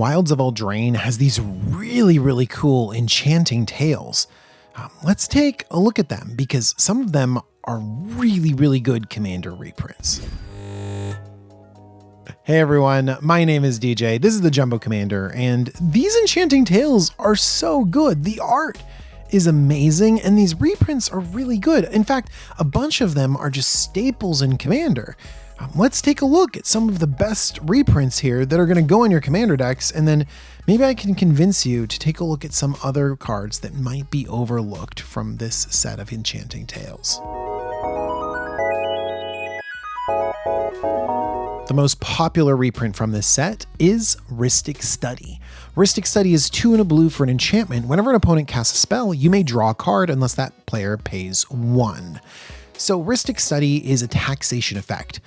Wilds of Eldraine has these really cool enchanting tales. Let's take a look at them because some of them are really good commander reprints. Hey everyone, my name is DJ, this is the Jumbo Commander, and these enchanting tales are so good. The art is amazing, and these reprints are really good. In fact, a bunch of them are just staples in Commander. Let's take a look at some of the best reprints here that are going to go in your Commander decks, and then maybe I can convince you to take a look at some other cards that might be overlooked from this set of enchanting tales. The most popular reprint from this set is Rustic Study. Rustic Study is 2 and a blue for an enchantment. Whenever an opponent casts a spell, you may draw a card unless that player pays 1. So Rustic Study is a taxation effect.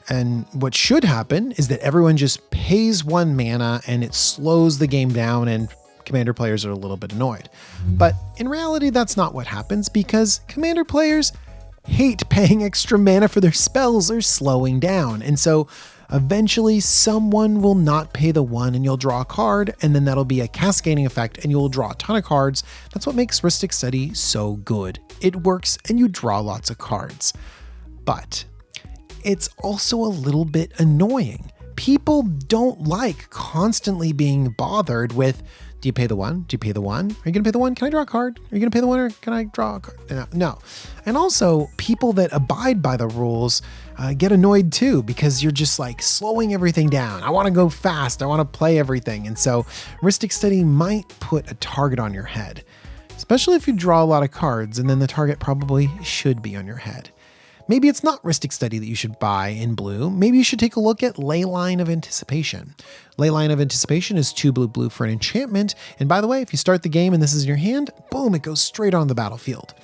And what should happen is that everyone just pays 1 mana and it slows the game down and Commander players are a little bit annoyed. But in reality, that's not what happens because Commander players hate paying extra mana for their spells or slowing down. And so eventually someone will not pay the 1 and you'll draw a card, and then that'll be a cascading effect and you'll draw a ton of cards. That's what makes Rustic Study so good. It works and you draw lots of cards. But it's also a little bit annoying. People don't like constantly being bothered with, do you pay the 1? Do you pay the 1? Are you going to pay the 1? Can I draw a card? Are you going to pay the 1 or can I draw a card? No. And also, people that abide by the rules get annoyed too because you're just like slowing everything down. I want to go fast. I want to play everything. And so Rustic Study might put a target on your head, especially if you draw a lot of cards and then the target probably should be on your head. Maybe it's not Rustic Study that you should buy in blue. Maybe you should take a look at Ley Line of Anticipatation. Ley Line of Anticipation is 2 blue for an enchantment. And by the way, if you start the game and this is in your hand, boom, it goes straight on the battlefield.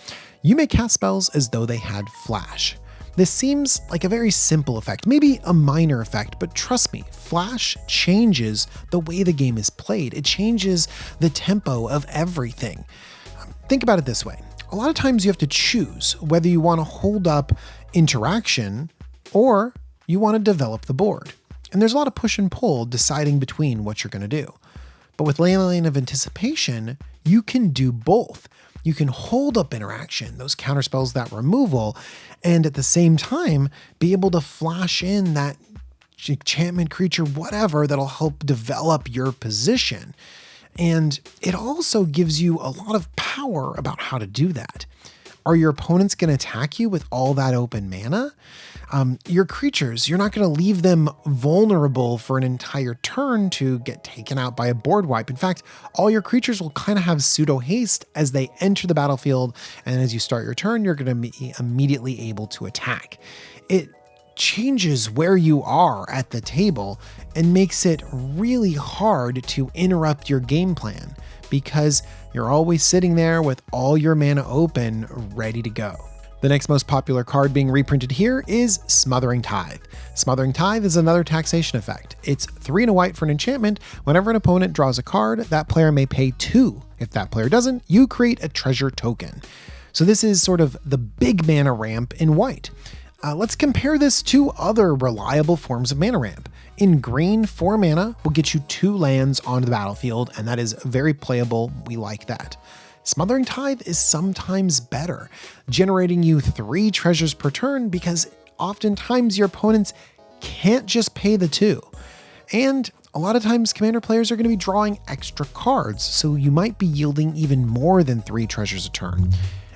You may cast spells as though they had flash. This seems like a very simple effect, maybe a minor effect, but trust me, flash changes the way the game is played. It changes the tempo of everything. Think about it this way. A lot of times you have to choose whether you want to hold up interaction or you want to develop the board. And there's a lot of push and pull deciding between what you're going to do. But with Ley Line of Anticipation, you can do both. You can hold up interaction, those counterspells, that removal, and at the same time be able to flash in that enchantment creature, whatever, that'll help develop your position. And it also gives you a lot of power about how to do that. Are your opponents going to attack you with all that open mana? Your creatures, you're not going to leave them vulnerable for an entire turn to get taken out by a board wipe. In fact, all your creatures will kind of have pseudo haste as they enter the battlefield. And as you start your turn, you're going to be immediately able to attack. It changes where you are at the table and makes it really hard to interrupt your game plan because you're always sitting there with all your mana open, ready to go. The next most popular card being reprinted here is Smothering Tithe. Smothering Tithe is another taxation effect. It's 3 and a white for an enchantment. Whenever an opponent draws a card, that player may pay 2. If that player doesn't, you create a treasure token. So this is sort of the big mana ramp in white. Let's compare this to other reliable forms of mana ramp. In green, 4 mana will get you 2 lands onto the battlefield, and that is very playable. We like that. Smothering Tithe is sometimes better, generating you 3 treasures per turn because oftentimes your opponents can't just pay the 2. And a lot of times Commander players are going to be drawing extra cards, so you might be yielding even more than 3 treasures a turn.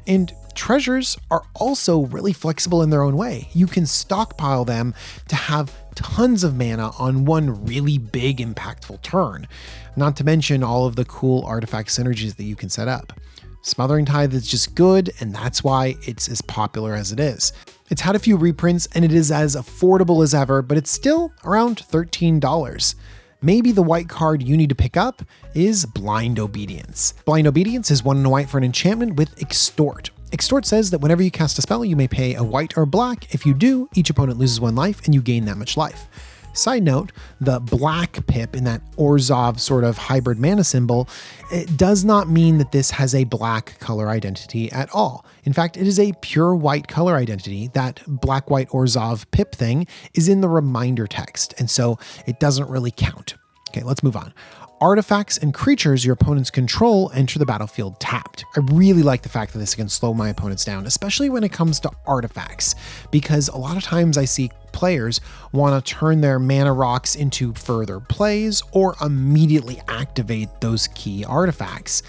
And treasures are also really flexible in their own way. You can stockpile them to have tons of mana on one really big, impactful turn, not to mention all of the cool artifact synergies that you can set up. Smothering Tithe is just good, and that's why it's as popular as it is. It's had a few reprints, and it is as affordable as ever, but it's still around $13. Maybe the white card you need to pick up is Blind Obedience. Blind Obedience is 1 and a white for an enchantment with Extort. Extort says that whenever you cast a spell, you may pay a white or black. If you do, each opponent loses 1 life and you gain that much life. Side note, the black pip in that Orzhov sort of hybrid mana symbol, it does not mean that this has a black color identity at all. In fact, it is a pure white color identity. That black-white Orzhov pip thing is in the reminder text, and so it doesn't really count. Okay, let's move on. Artifacts and creatures your opponents control enter the battlefield tapped. I really like the fact that this can slow my opponents down, especially when it comes to artifacts, because a lot of times I see players want to turn their mana rocks into further plays or immediately activate those key artifacts.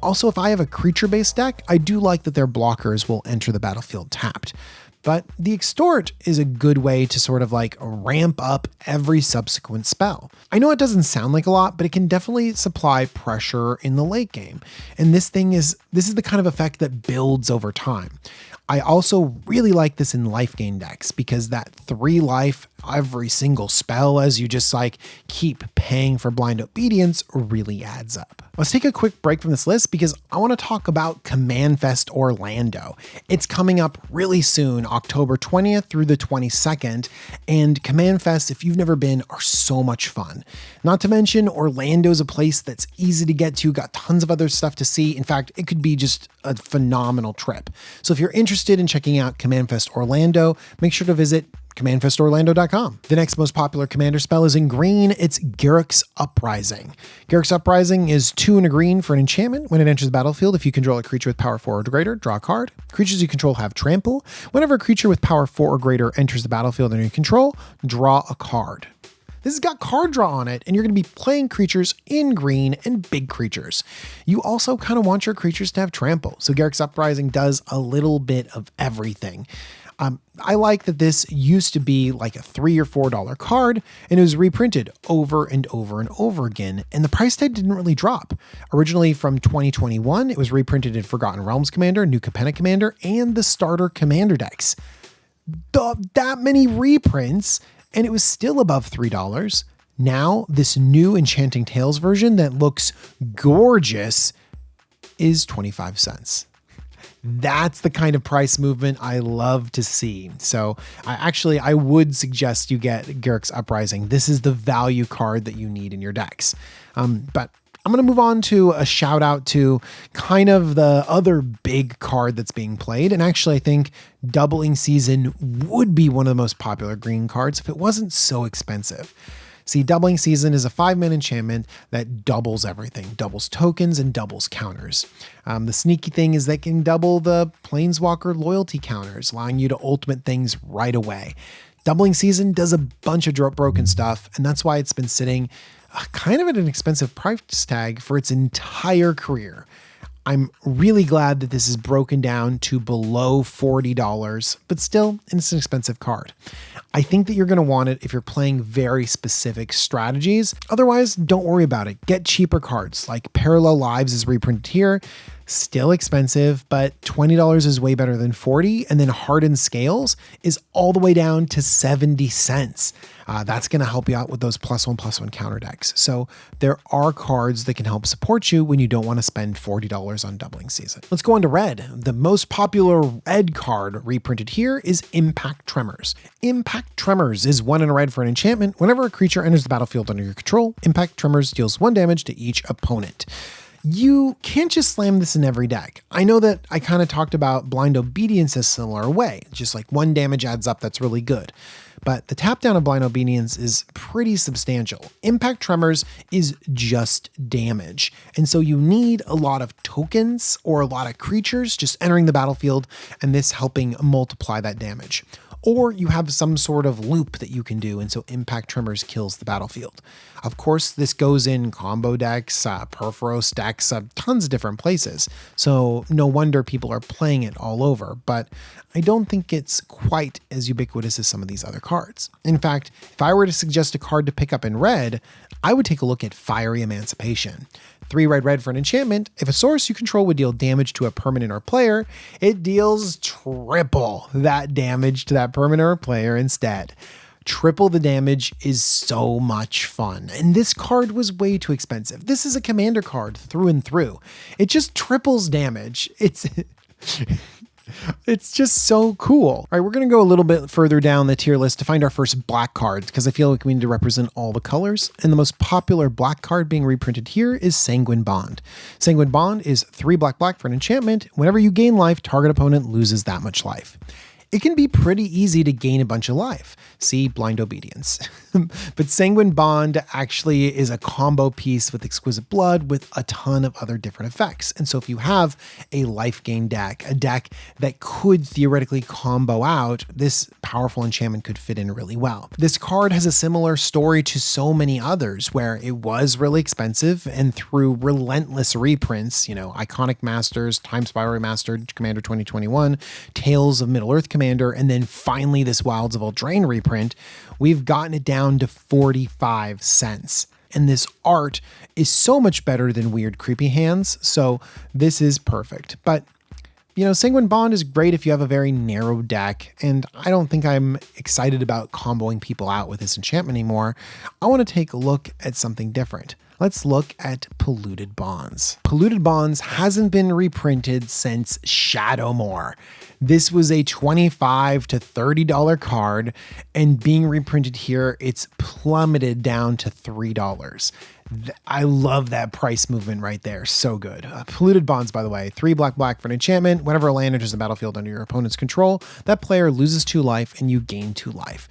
Also, if I have a creature-based deck, I do like that their blockers will enter the battlefield tapped. But the extort is a good way to sort of like ramp up every subsequent spell. I know it doesn't sound like a lot, but it can definitely supply pressure in the late game. And this is the kind of effect that builds over time. I also really like this in life gain decks because that 3 life every single spell as you just like keep paying for blind obedience really adds up. Let's take a quick break from this list because I want to talk about Command Fest Orlando. It's coming up really soon, October 20th through the 22nd, and Command Fest, if you've never been, are so much fun. Not to mention Orlando's a place that's easy to get to, got tons of other stuff to see. In fact, it could be just a phenomenal trip. So if you're interested in checking out Command Fest Orlando, make sure to visit commandfestorlando.com. The next most popular commander spell is in green. It's Garricks Uprising. Garricks Uprising is 2 and a green for an enchantment. When it enters the battlefield, if you control a creature with power 4 or greater, draw a card. Creatures you control have trample. Whenever a creature with power 4 or greater enters the battlefield under your control, draw a card. This has got card draw on it, and you're going to be playing creatures in green and big creatures. You also kind of want your creatures to have trample, so Garricks Uprising does a little bit of everything. I like that this used to be like a $3 or $4 card, and it was reprinted over and over and over again, and the price tag didn't really drop. Originally from 2021, it was reprinted in Forgotten Realms Commander, New Capenna Commander, and the starter Commander decks. That many reprints, and it was still above $3. Now, this new Enchanting Tales version that looks gorgeous is 25 cents. That's the kind of price movement I love to see. So I would suggest you get Garricks Uprising. This is the value card that you need in your decks. But I'm going to move on to a shout out to kind of the other big card that's being played. And actually, I think Doubling Season would be one of the most popular green cards if it wasn't so expensive. See, Doubling Season is a 5-mana enchantment that doubles everything, doubles tokens and doubles counters. The sneaky thing is that it can double the Planeswalker loyalty counters, allowing you to ultimate things right away. Doubling Season does a bunch of broken stuff, and that's why it's been sitting kind of at an expensive price tag for its entire career. I'm really glad that this is broken down to below $40, but still, it's an expensive card. I think that you're going to want it if you're playing very specific strategies. Otherwise, don't worry about it. Get cheaper cards like Parallel Lives is reprinted here. Still expensive, but $20 is way better than $40. And then Hardened Scales is all the way down to 70 cents. That's going to help you out with those +1/+1 counter decks. So there are cards that can help support you when you don't want to spend $40 on Doubling Season. Let's go on to red. The most popular red card reprinted here is Impact Tremors. Impact Tremors is 1 and a red for an enchantment. Whenever a creature enters the battlefield under your control, Impact Tremors deals 1 damage to each opponent. You can't just slam this in every deck. I know that I kind of talked about Blind Obedience a similar way. Just like 1 damage adds up, that's really good. But the tap down of Blind Obedience is pretty substantial. Impact Tremors is just damage. And so you need a lot of tokens or a lot of creatures just entering the battlefield and this helping multiply that damage. Or you have some sort of loop that you can do, and so Impact Tremors kills the battlefield. Of course, this goes in combo decks, Perforos decks, tons of different places, so no wonder people are playing it all over, but I don't think it's quite as ubiquitous as some of these other cards. In fact, if I were to suggest a card to pick up in red, I would take a look at Fiery Emancipation. 3 red for an enchantment. If a source you control would deal damage to a permanent or player, it deals triple that damage to that permanent or player instead. Triple the damage is so much fun. And this card was way too expensive. This is a commander card through and through. It just triples damage. It's just so cool. All right, we're going to go a little bit further down the tier list to find our first black cards because I feel like we need to represent all the colors. And the most popular black card being reprinted here is Sanguine Bond. Sanguine Bond is 3 black for an enchantment. Whenever you gain life, target opponent loses that much life. It can be pretty easy to gain a bunch of life. See Blind Obedience. But Sanguine Bond actually is a combo piece with Exquisite Blood with a ton of other different effects. And so if you have a life gain deck, a deck that could theoretically combo out, this powerful enchantment could fit in really well. This card has a similar story to so many others where it was really expensive, and through relentless reprints, Iconic Masters, Time Spiral Remastered, Commander 2021, Tales of Middle-earth Commander, and then finally this Wilds of Eldraine reprint, we've gotten it down to 45 cents. And this art is so much better than Weird Creepy Hands, so this is perfect. But Sanguine Bond is great if you have a very narrow deck, and I don't think I'm excited about comboing people out with this enchantment anymore. I want to take a look at something different. Let's look at Polluted Bonds. Polluted Bonds hasn't been reprinted since Shadowmoor. This was a $25 to $30 card, and being reprinted here, it's plummeted down to $3. I love that price movement right there. So good. Polluted Bonds, by the way, 3 black for an enchantment. Whenever a land enters the battlefield under your opponent's control, that player loses 2 life and you gain 2 life.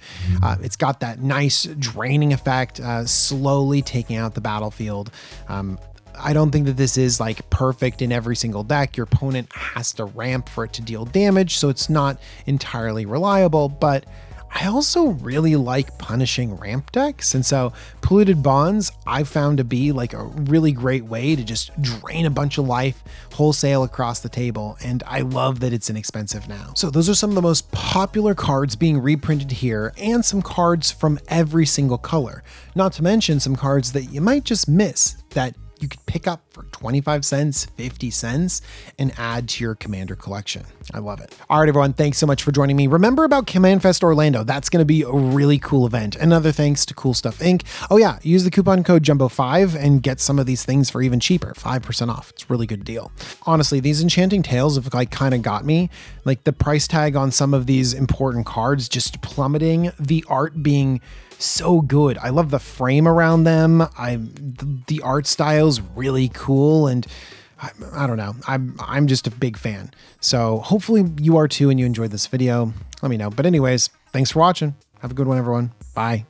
It's got that nice draining effect, slowly taking out the battlefield. I don't think that this is like perfect in every single deck. Your opponent has to ramp for it to deal damage, so it's not entirely reliable, but I also really like punishing ramp decks. And so Polluted Bonds I found to be like a really great way to just drain a bunch of life wholesale across the table. And I love that it's inexpensive now. So those are some of the most popular cards being reprinted here, and some cards from every single color. Not to mention some cards that you might just miss that you could pick up for 25 cents, 50 cents, and add to your Commander collection. I love it. All right, everyone, thanks so much for joining me. Remember about Command Fest Orlando. That's going to be a really cool event. Another thanks to Cool Stuff Inc. Oh yeah, use the coupon code JUMBO5 and get some of these things for even cheaper, 5% off. It's a really good deal. Honestly, these Enchanting Tales have kind of got me. Like the price tag on some of these important cards just plummeting, the art being so good. I love the frame around them. The art style's really cool, and I don't know. I'm just a big fan. So hopefully you are too, and you enjoyed this video. Let me know. But anyways, thanks for watching. Have a good one, everyone. Bye.